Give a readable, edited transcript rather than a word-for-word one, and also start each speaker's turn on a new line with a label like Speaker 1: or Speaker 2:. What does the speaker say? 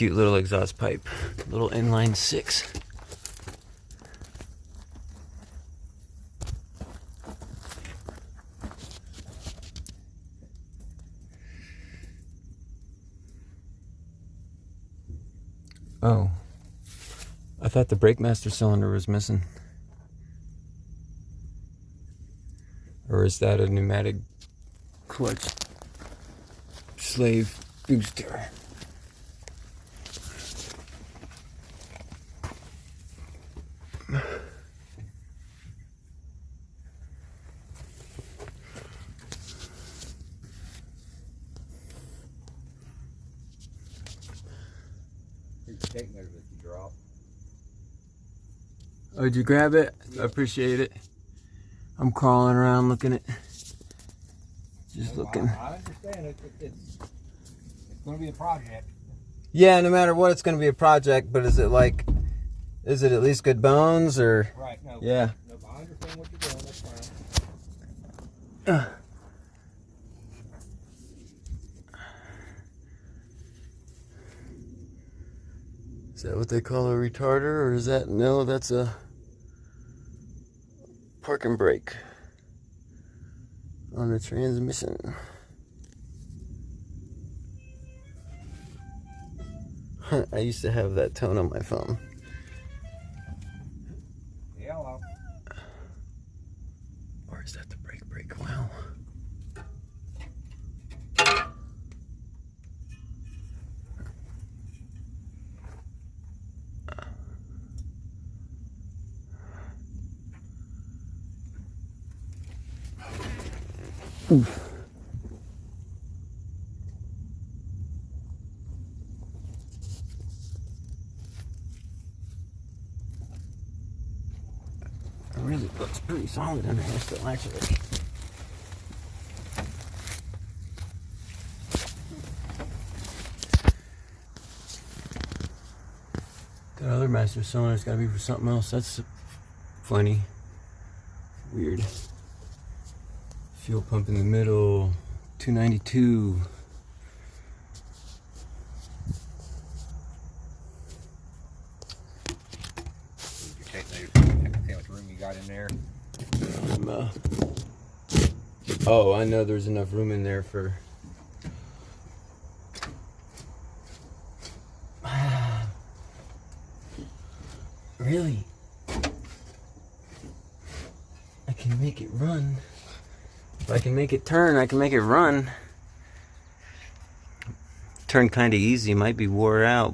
Speaker 1: cute little exhaust pipe. Little inline 6. Oh, I thought the brake master cylinder was missing. Or is that a pneumatic clutch slave booster? Oh, did you grab it? I appreciate it. I'm crawling around looking at, just looking.
Speaker 2: I understand it. It's going to be a project.
Speaker 1: Yeah, no matter what, it's going to be a project. But is it at least good bones or?
Speaker 2: Right. No.
Speaker 1: Yeah.
Speaker 2: No, I understand what you're doing. That's fine.
Speaker 1: Is that what they call a retarder, or is that, no, that's a parking brake on the transmission. I used to have that tone on my phone.
Speaker 2: Hello.
Speaker 1: Or is that the brake? Wow. Oof. It really looks pretty solid under here still, actually. That other master cylinder's gotta be for something else. That's funny. Weird. Fuel pump in the middle, 292.
Speaker 2: How much room you got in there?
Speaker 1: Oh, I know there's enough room in there for. Really? I can make it run. If I can make it turn, I can make it run. Turn kind of easy, might be wore out.